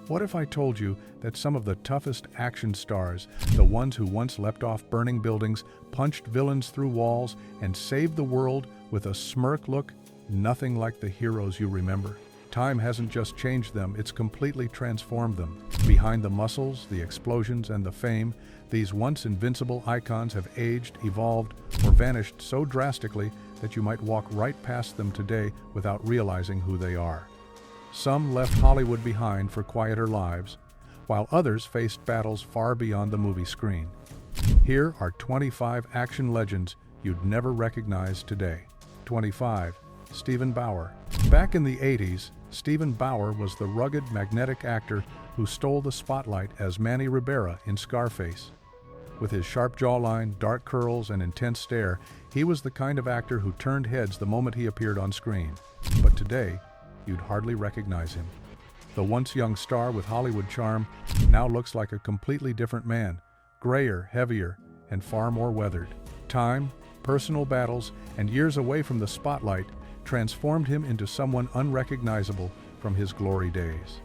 What if I told you that some of the toughest action stars, the ones who once leapt off burning buildings, punched villains through walls, and saved the world with a smirk look, nothing like the heroes you remember? Time hasn't just changed them, it's completely transformed them. Behind the muscles, the explosions, and the fame, these once invincible icons have aged, evolved, or vanished so drastically that you might walk right past them today without realizing who they are. Some left Hollywood behind for quieter lives, while others faced battles far beyond the movie screen. Here are 25 action legends you'd never recognize today. 25. Steven Bauer. Back in the 80s, Steven Bauer was the rugged, magnetic actor who stole the spotlight as Manny Ribera in Scarface. With his sharp jawline, dark curls, and intense stare, he was the kind of actor who turned heads the moment he appeared on screen. But today, you'd hardly recognize him. The once young star with Hollywood charm now looks like a completely different man, grayer, heavier, and far more weathered. Time, personal battles, and years away from the spotlight transformed him into someone unrecognizable from his glory days.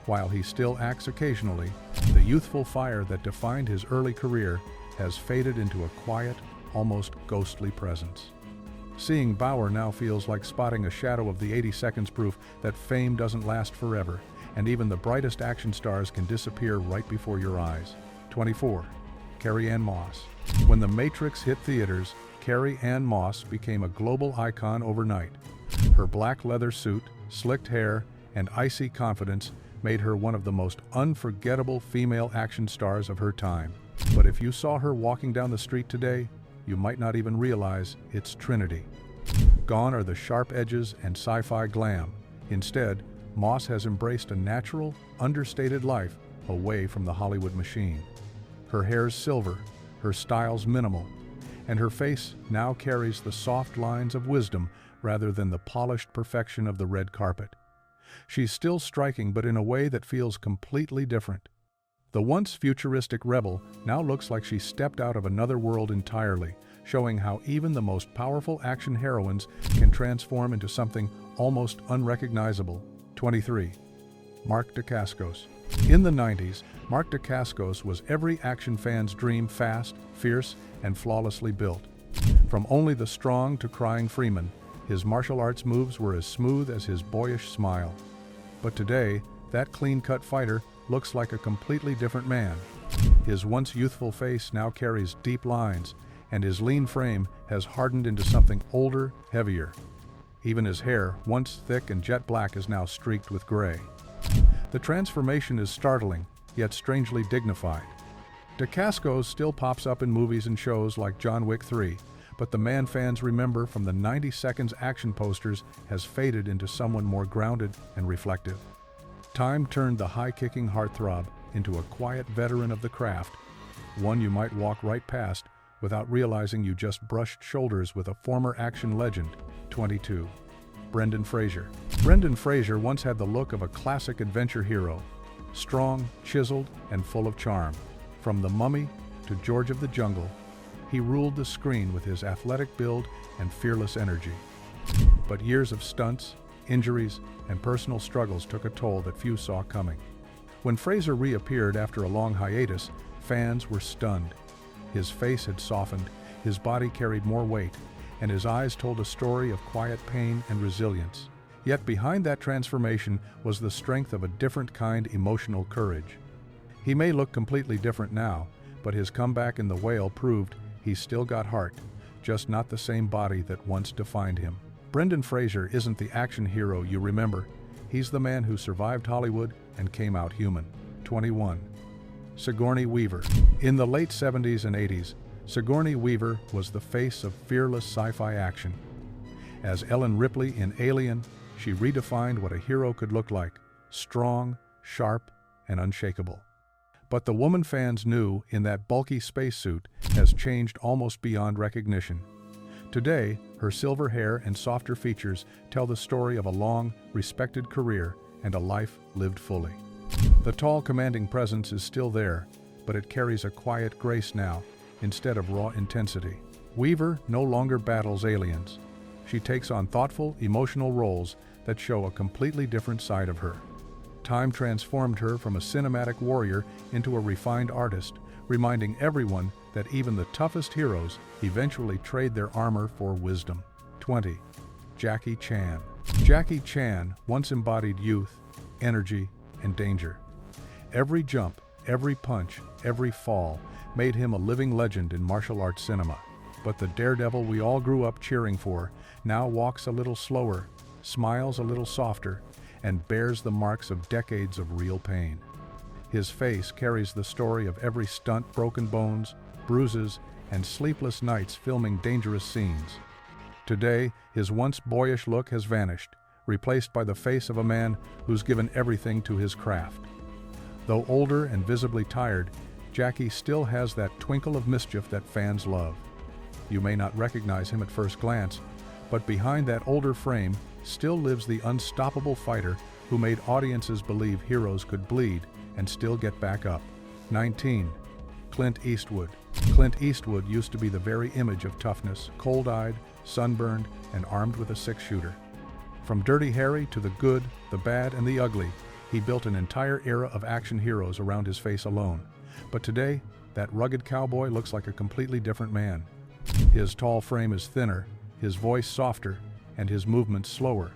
While he still acts occasionally, the youthful fire that defined his early career has faded into a quiet, almost ghostly presence. Seeing Bauer now feels like spotting a shadow of the 80 seconds proof that fame doesn't last forever, and even the brightest action stars can disappear right before your eyes. 24. Carrie-Anne Moss. When The Matrix hit theaters, Carrie-Anne Moss became a global icon overnight. Her black leather suit, slicked hair, and icy confidence made her one of the most unforgettable female action stars of her time. But if you saw her walking down the street today, you might not even realize it's Trinity. Gone are the sharp edges and sci-fi glam. Instead, Moss has embraced a natural, understated life away from the Hollywood machine. Her hair's silver, her style's minimal, and her face now carries the soft lines of wisdom rather than the polished perfection of the red carpet. She's still striking, but in a way that feels completely different. The once futuristic rebel now looks like she stepped out of another world entirely, showing how even the most powerful action heroines can transform into something almost unrecognizable. 23. Mark Dacascos. In the 90s, Mark Dacascos was every action fan's dream: fast, fierce, and flawlessly built. From Only the Strong to Crying Freeman, his martial arts moves were as smooth as his boyish smile. But today, that clean-cut fighter looks like a completely different man. His once youthful face now carries deep lines, and his lean frame has hardened into something older, heavier. Even his hair, once thick and jet black, is now streaked with gray. The transformation is startling, yet strangely dignified. Dacascos still pops up in movies and shows like John Wick 3, but the man fans remember from the 90 seconds action posters has faded into someone more grounded and reflective. Time turned the high-kicking heartthrob into a quiet veteran of the craft, one you might walk right past without realizing you just brushed shoulders with a former action legend. 22. Brendan Fraser. Brendan Fraser once had the look of a classic adventure hero, strong, chiseled, and full of charm. From The Mummy to George of the Jungle, he ruled the screen with his athletic build and fearless energy. But years of stunts, injuries, and personal struggles took a toll that few saw coming. When Fraser reappeared after a long hiatus, fans were stunned. His face had softened, his body carried more weight, and his eyes told a story of quiet pain and resilience. Yet behind that transformation was the strength of a different kind: emotional courage. He may look completely different now, but his comeback in The Whale proved he's still got heart, just not the same body that once defined him. Brendan Fraser isn't the action hero you remember. He's the man who survived Hollywood and came out human. 21. Sigourney Weaver. In the late 70s and 80s, Sigourney Weaver was the face of fearless sci-fi action. As Ellen Ripley in Alien, she redefined what a hero could look like: strong, sharp, and unshakable. But the woman fans knew in that bulky spacesuit has changed almost beyond recognition. Today, her silver hair and softer features tell the story of a long, respected career and a life lived fully. The tall, commanding presence is still there, but it carries a quiet grace now, instead of raw intensity. Weaver no longer battles aliens. She takes on thoughtful, emotional roles that show a completely different side of her. Time transformed her from a cinematic warrior into a refined artist, reminding everyone that even the toughest heroes eventually trade their armor for wisdom. 20. Jackie Chan. Jackie Chan once embodied youth, energy, and danger. Every jump, every punch, every fall made him a living legend in martial arts cinema. But the daredevil we all grew up cheering for now walks a little slower, smiles a little softer, and bears the marks of decades of real pain. His face carries the story of every stunt, broken bones, bruises, and sleepless nights filming dangerous scenes. Today, his once boyish look has vanished, replaced by the face of a man who's given everything to his craft. Though older and visibly tired, Jackie still has that twinkle of mischief that fans love. You may not recognize him at first glance, but behind that older frame still lives the unstoppable fighter who made audiences believe heroes could bleed and still get back up. 19. Clint Eastwood. Clint Eastwood used to be the very image of toughness, cold-eyed, sunburned, and armed with a six-shooter. From Dirty Harry to the good, the bad, and the ugly, he built an entire era of action heroes around his face alone. But today, that rugged cowboy looks like a completely different man. His tall frame is thinner, his voice softer, and his movements slower.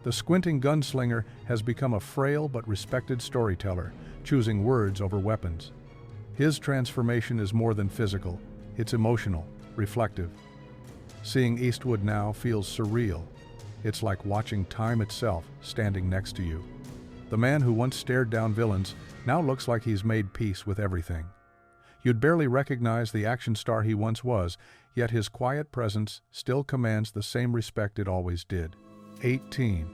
The squinting gunslinger has become a frail but respected storyteller, choosing words over weapons. His transformation is more than physical, it's emotional, reflective. Seeing Eastwood now feels surreal. It's like watching time itself standing next to you. The man who once stared down villains now looks like he's made peace with everything. You'd barely recognize the action star he once was, yet his quiet presence still commands the same respect it always did. 18.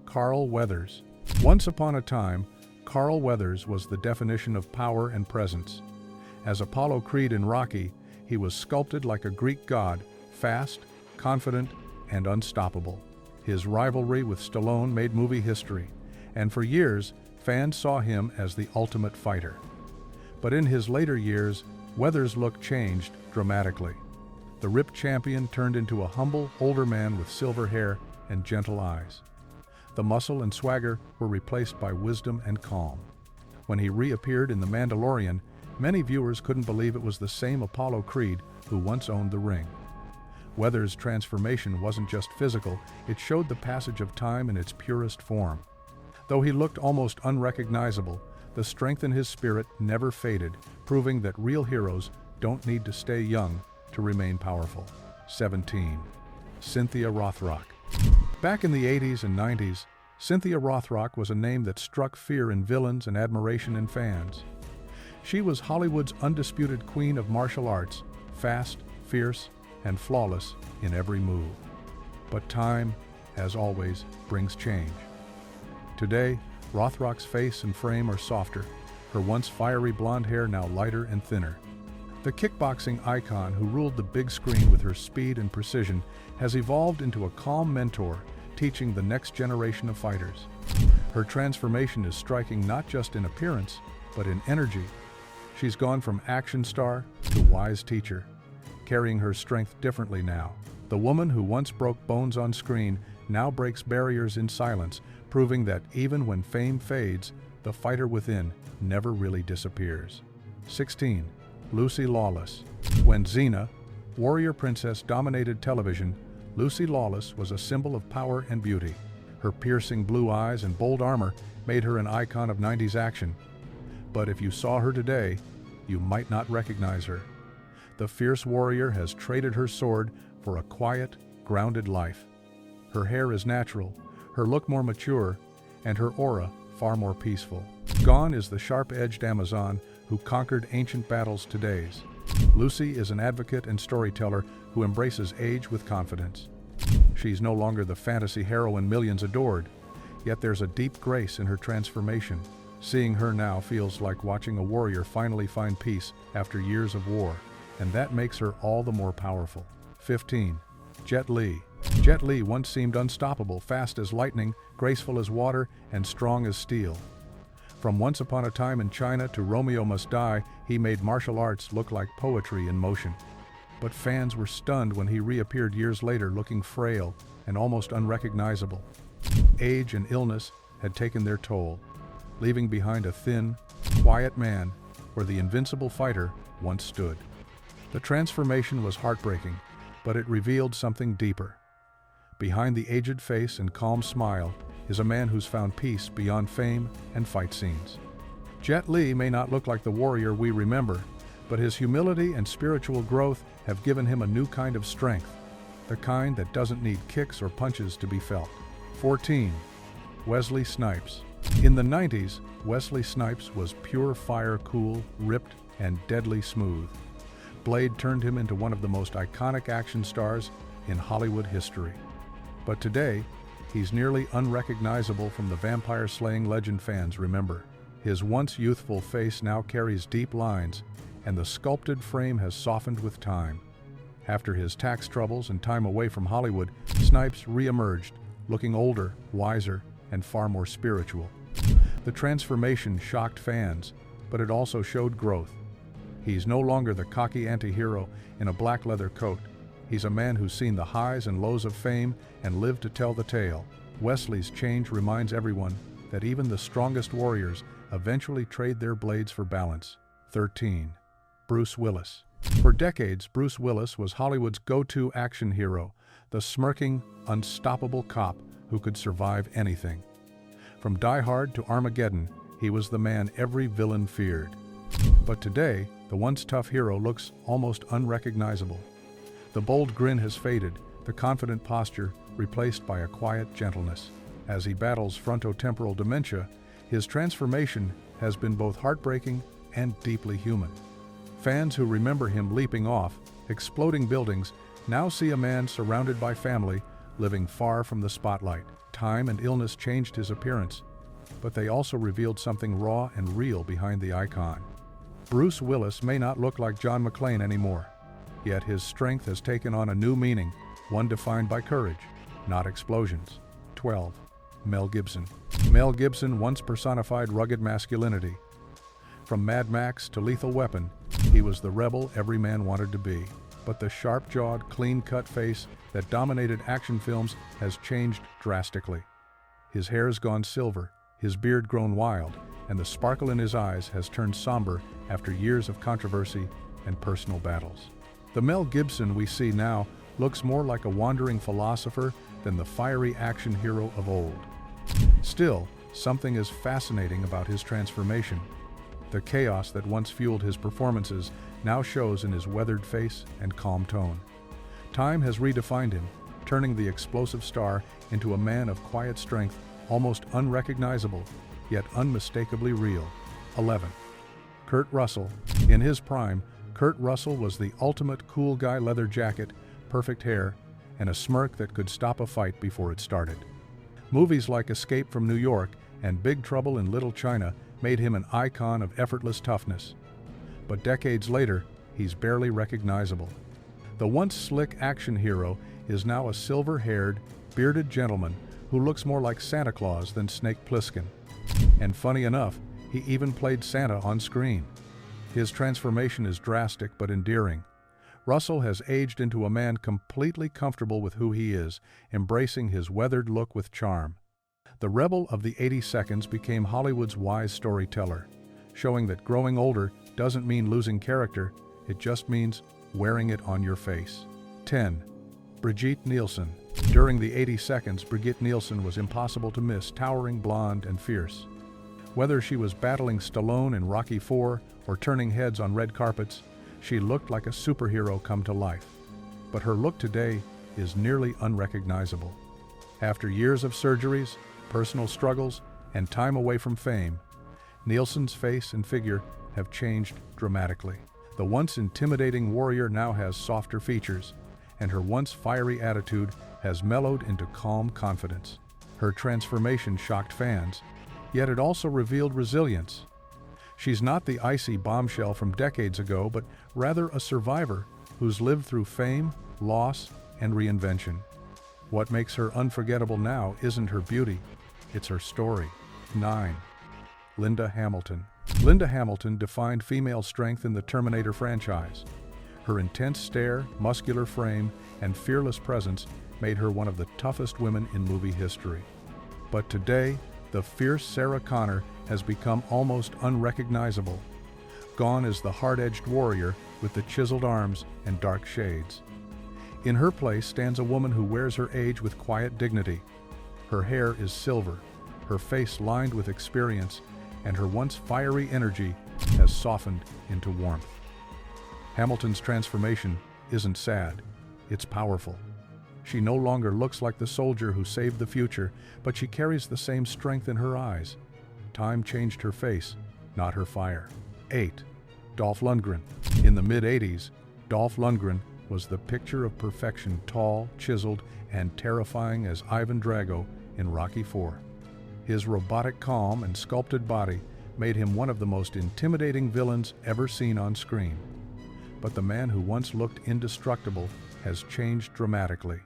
Carl Weathers. Once upon a time, Carl Weathers was the definition of power and presence. As Apollo Creed in Rocky, he was sculpted like a Greek god, fast, confident, and unstoppable. His rivalry with Stallone made movie history, and for years, fans saw him as the ultimate fighter. But in his later years, Weathers' look changed dramatically. The ripped champion turned into a humble, older man with silver hair and gentle eyes. The muscle and swagger were replaced by wisdom and calm. When he reappeared in The Mandalorian, many viewers couldn't believe it was the same Apollo Creed who once owned the ring. Weathers' transformation wasn't just physical, it showed the passage of time in its purest form. Though he looked almost unrecognizable, the strength in his spirit never faded, proving that real heroes don't need to stay young to remain powerful. 17. Cynthia Rothrock. Back in the 80s and 90s, Cynthia Rothrock was a name that struck fear in villains and admiration in fans. She was Hollywood's undisputed queen of martial arts, fast, fierce, and flawless in every move. But time, as always, brings change. Today, Rothrock's face and frame are softer, her once fiery blonde hair now lighter and thinner. The kickboxing icon who ruled the big screen with her speed and precision has evolved into a calm mentor, teaching the next generation of fighters. Her transformation is striking not just in appearance, but in energy. She's gone from action star to wise teacher, carrying her strength differently now. The woman who once broke bones on screen now breaks barriers in silence, proving that even when fame fades, the fighter within never really disappears. 16. Lucy Lawless. When Xena, warrior princess, dominated television, Lucy Lawless was a symbol of power and beauty. Her piercing blue eyes and bold armor made her an icon of 90s action. But if you saw her today, you might not recognize her. The fierce warrior has traded her sword for a quiet, grounded life. Her hair is natural, her look more mature, and her aura far more peaceful. Gone is the sharp-edged Amazon who conquered ancient battles to days. Lucy is an advocate and storyteller who embraces age with confidence. She's no longer the fantasy heroine millions adored, yet there's a deep grace in her transformation. Seeing her now feels like watching a warrior finally find peace after years of war, and that makes her all the more powerful. 15. Jet Li. Jet Li once seemed unstoppable, fast as lightning, graceful as water, and strong as steel. From Once Upon a Time in China to Romeo Must Die, he made martial arts look like poetry in motion. But fans were stunned when he reappeared years later looking frail and almost unrecognizable. Age and illness had taken their toll, leaving behind a thin, quiet man where the invincible fighter once stood. The transformation was heartbreaking, but it revealed something deeper. Behind the aged face and calm smile is a man who's found peace beyond fame and fight scenes. Jet Li may not look like the warrior we remember, but his humility and spiritual growth have given him a new kind of strength, the kind that doesn't need kicks or punches to be felt. 14. Wesley Snipes. In the 90s, Wesley Snipes was pure fire, cool, ripped, and deadly smooth. Blade turned him into one of the most iconic action stars in Hollywood history. But today, he's nearly unrecognizable from the vampire-slaying legend fans remember. His once youthful face now carries deep lines, and the sculpted frame has softened with time. After his tax troubles and time away from Hollywood, Snipes re-emerged, looking older, wiser, and far more spiritual. The transformation shocked fans, but it also showed growth. He's no longer the cocky anti-hero in a black leather coat. He's a man who's seen the highs and lows of fame and lived to tell the tale. Wesley's change reminds everyone that even the strongest warriors eventually trade their blades for balance. 13. Bruce Willis. For decades, Bruce Willis was Hollywood's go-to action hero, the smirking, unstoppable cop who could survive anything. From Die Hard to Armageddon, he was the man every villain feared. But today, the once tough hero looks almost unrecognizable. The bold grin has faded, the confident posture replaced by a quiet gentleness. As he battles frontotemporal dementia, his transformation has been both heartbreaking and deeply human. Fans who remember him leaping off, exploding buildings, now see a man surrounded by family, living far from the spotlight. Time and illness changed his appearance, but they also revealed something raw and real behind the icon. Bruce Willis may not look like John McClane anymore, yet his strength has taken on a new meaning, one defined by courage, not explosions. 12. Mel Gibson. Mel Gibson once personified rugged masculinity. From Mad Max to Lethal Weapon, he was the rebel every man wanted to be. But the sharp-jawed, clean-cut face that dominated action films has changed drastically. His hair's gone silver, his beard grown wild, and the sparkle in his eyes has turned somber after years of controversy and personal battles. The Mel Gibson we see now looks more like a wandering philosopher than the fiery action hero of old. Still, something is fascinating about his transformation. The chaos that once fueled his performances now shows in his weathered face and calm tone. Time has redefined him, turning the explosive star into a man of quiet strength, almost unrecognizable, yet unmistakably real. 11. Kurt Russell. In his prime, Kurt Russell was the ultimate cool guy: leather jacket, perfect hair, and a smirk that could stop a fight before it started. Movies like Escape from New York and Big Trouble in Little China made him an icon of effortless toughness. But decades later, he's barely recognizable. The once slick action hero is now a silver-haired, bearded gentleman who looks more like Santa Claus than Snake Plissken. And funny enough, he even played Santa on screen. His transformation is drastic but endearing. Russell has aged into a man completely comfortable with who he is, embracing his weathered look with charm. The rebel of the 80 seconds became Hollywood's wise storyteller, showing that growing older doesn't mean losing character, it just means wearing it on your face. 10. Brigitte Nielsen. During the 80 seconds, Brigitte Nielsen was impossible to miss, towering, blonde, and fierce. Whether she was battling Stallone in Rocky IV or turning heads on red carpets, she looked like a superhero come to life. But her look today is nearly unrecognizable. After years of surgeries, personal struggles, and time away from fame, Nielsen's face and figure have changed dramatically. The once intimidating warrior now has softer features, and her once fiery attitude has mellowed into calm confidence. Her transformation shocked fans, yet it also revealed resilience. She's not the icy bombshell from decades ago, but rather a survivor who's lived through fame, loss, and reinvention. What makes her unforgettable now isn't her beauty, it's her story. 9. Linda Hamilton. Linda Hamilton defined female strength in the Terminator franchise. Her intense stare, muscular frame, and fearless presence made her one of the toughest women in movie history. But today, the fierce Sarah Connor has become almost unrecognizable. Gone is the hard-edged warrior with the chiseled arms and dark shades. In her place stands a woman who wears her age with quiet dignity. Her hair is silver, her face lined with experience, and her once fiery energy has softened into warmth. Hamilton's transformation isn't sad, it's powerful. She no longer looks like the soldier who saved the future, but she carries the same strength in her eyes. Time changed her face, not her fire. 8. Dolph Lundgren. In the mid-80s, Dolph Lundgren was the picture of perfection, tall, chiseled, and terrifying as Ivan Drago in Rocky IV. His robotic calm and sculpted body made him one of the most intimidating villains ever seen on screen. But the man who once looked indestructible has changed dramatically.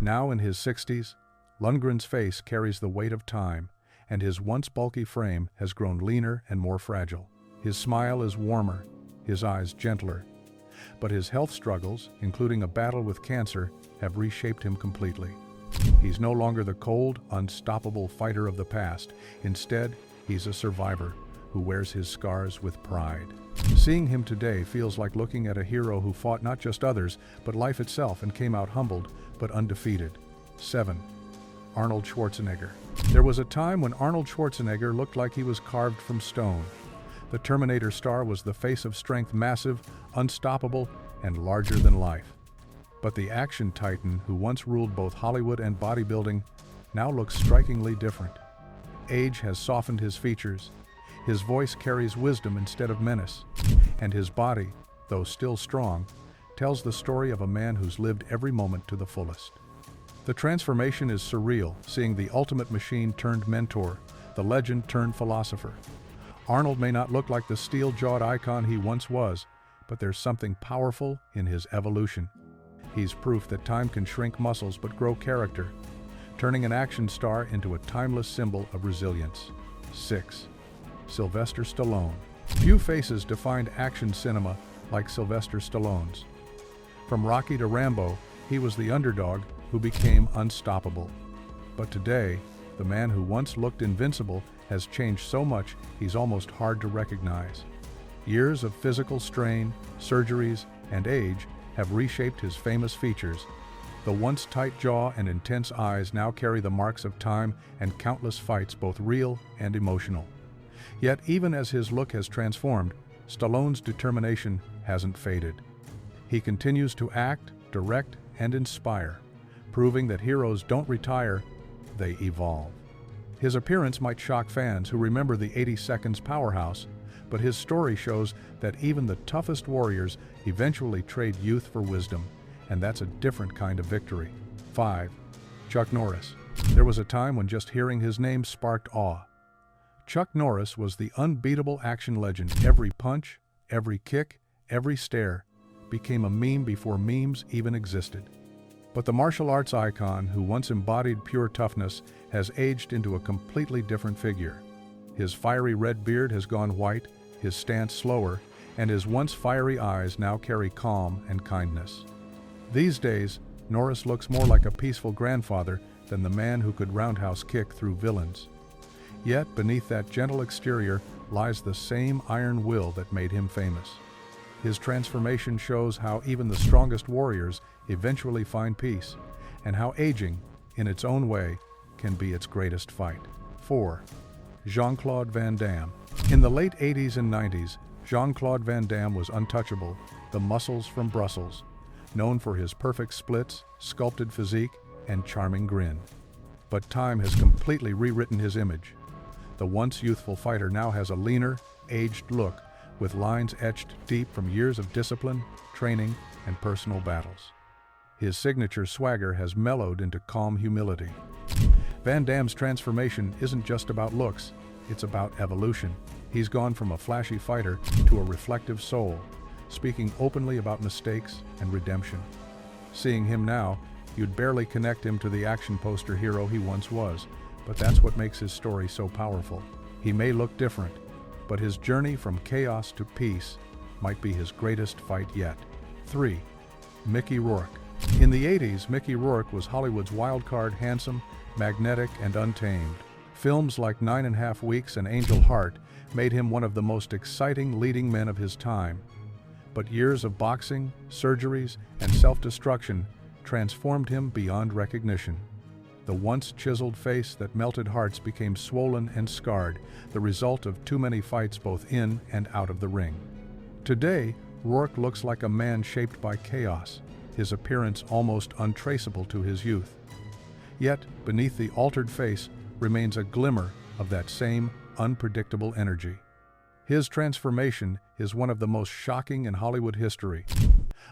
Now in his 60s, Lundgren's face carries the weight of time, and his once bulky frame has grown leaner and more fragile. His smile is warmer, his eyes gentler. But his health struggles, including a battle with cancer, have reshaped him completely. He's no longer the cold, unstoppable fighter of the past. Instead, he's a survivor who wears his scars with pride. Seeing him today feels like looking at a hero who fought not just others, but life itself and came out humbled, but undefeated. 7. Arnold Schwarzenegger. There was a time when Arnold Schwarzenegger looked like he was carved from stone. The Terminator star was the face of strength, massive, unstoppable, and larger than life. But the action titan who once ruled both Hollywood and bodybuilding now looks strikingly different. Age has softened his features. His voice carries wisdom instead of menace, and his body, though still strong, tells the story of a man who's lived every moment to the fullest. The transformation is surreal, seeing the ultimate machine turned mentor, the legend turned philosopher. Arnold may not look like the steel-jawed icon he once was, but there's something powerful in his evolution. He's proof that time can shrink muscles but grow character, turning an action star into a timeless symbol of resilience. 6. Sylvester Stallone. Few faces defined action cinema like Sylvester Stallone's. From Rocky to Rambo, he was the underdog who became unstoppable. But today, the man who once looked invincible has changed so much he's almost hard to recognize. Years of physical strain, surgeries, and age have reshaped his famous features. The once tight jaw and intense eyes now carry the marks of time and countless fights, both real and emotional. Yet even as his look has transformed, Stallone's determination hasn't faded. He continues to act, direct, and inspire, proving that heroes don't retire, they evolve. His appearance might shock fans who remember the 80 Seconds powerhouse, but his story shows that even the toughest warriors eventually trade youth for wisdom, and that's a different kind of victory. 5. Chuck Norris. There was a time when just hearing his name sparked awe. Chuck Norris was the unbeatable action legend. Every punch, every kick, every stare became a meme before memes even existed. But the martial arts icon who once embodied pure toughness has aged into a completely different figure. His fiery red beard has gone white, his stance slower, and his once fiery eyes now carry calm and kindness. These days, Norris looks more like a peaceful grandfather than the man who could roundhouse kick through villains. Yet beneath that gentle exterior lies the same iron will that made him famous. His transformation shows how even the strongest warriors eventually find peace, and how aging, in its own way, can be its greatest fight. 4. Jean-Claude Van Damme. In the late 80s and 90s, Jean-Claude Van Damme was untouchable, the muscles from Brussels, known for his perfect splits, sculpted physique, and charming grin. But time has completely rewritten his image. The once youthful fighter now has a leaner, aged look, with lines etched deep from years of discipline, training, and personal battles. His signature swagger has mellowed into calm humility. Van Damme's transformation isn't just about looks, it's about evolution. He's gone from a flashy fighter to a reflective soul, speaking openly about mistakes and redemption. Seeing him now, you'd barely connect him to the action poster hero he once was, but that's what makes his story so powerful. He may look different, but his journey from chaos to peace might be his greatest fight yet. 3. Mickey Rourke. In the 80s, Mickey Rourke was Hollywood's wild-card, handsome, magnetic, and untamed. Films like 9½ Weeks and Angel Heart made him one of the most exciting leading men of his time. But years of boxing, surgeries, and self-destruction transformed him beyond recognition. The once chiseled face that melted hearts became swollen and scarred, the result of too many fights both in and out of the ring. Today, Rourke looks like a man shaped by chaos, his appearance almost untraceable to his youth. Yet, beneath the altered face remains a glimmer of that same unpredictable energy. His transformation is one of the most shocking in Hollywood history,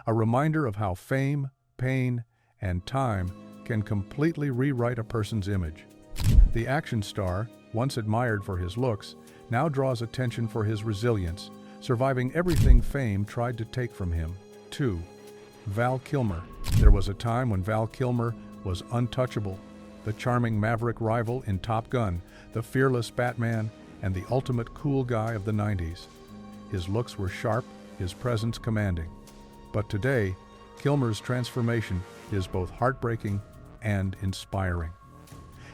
a reminder of how fame, pain, and time can completely rewrite a person's image. The action star, once admired for his looks, now draws attention for his resilience, surviving everything fame tried to take from him. 2. Val Kilmer. There was a time when Val Kilmer was untouchable, the charming maverick rival in Top Gun, the fearless Batman, and the ultimate cool guy of the 90s. His looks were sharp, his presence commanding. But today, Kilmer's transformation is both heartbreaking and inspiring.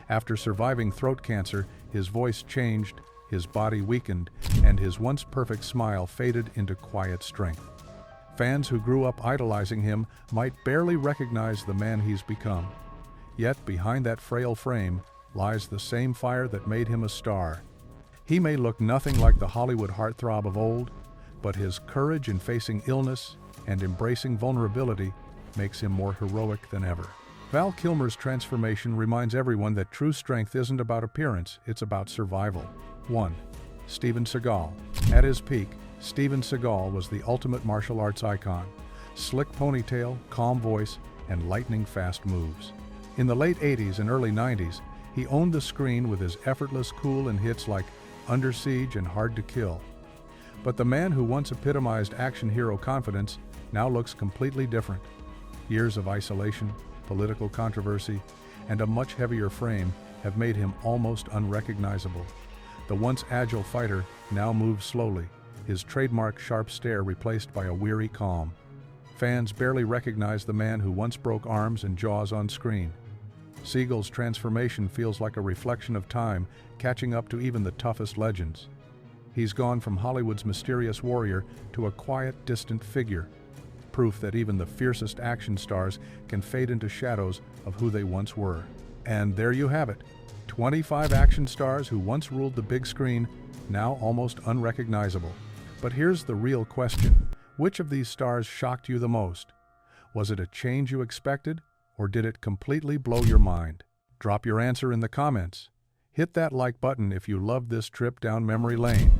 After surviving throat cancer, his voice changed, his body weakened, and his once perfect smile faded into quiet strength. Fans who grew up idolizing him might barely recognize the man he's become. Yet behind that frail frame lies the same fire that made him a star. He may look nothing like the Hollywood heartthrob of old, but his courage in facing illness and embracing vulnerability makes him more heroic than ever. Val Kilmer's transformation reminds everyone that true strength isn't about appearance, it's about survival. 1. Steven Seagal. At his peak, Steven Seagal was the ultimate martial arts icon. Slick ponytail, calm voice, and lightning-fast moves. In the late 80s and early 90s, he owned the screen with his effortless cool in hits like Under Siege and Hard to Kill. But the man who once epitomized action hero confidence now looks completely different. Years of isolation, political controversy, and a much heavier frame have made him almost unrecognizable. The once agile fighter now moves slowly, his trademark sharp stare replaced by a weary calm. Fans barely recognize the man who once broke arms and jaws on screen. Seagal's transformation feels like a reflection of time, catching up to even the toughest legends. He's gone from Hollywood's mysterious warrior to a quiet, distant figure, proof that even the fiercest action stars can fade into shadows of who they once were. And there you have it, 25 action stars who once ruled the big screen, now almost unrecognizable. But here's the real question. Which of these stars shocked you the most? Was it a change you expected, or did it completely blow your mind? Drop your answer in the comments. Hit that like button if you loved this trip down memory lane.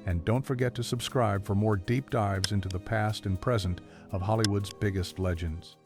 And don't forget to subscribe for more deep dives into the past and present of Hollywood's biggest legends.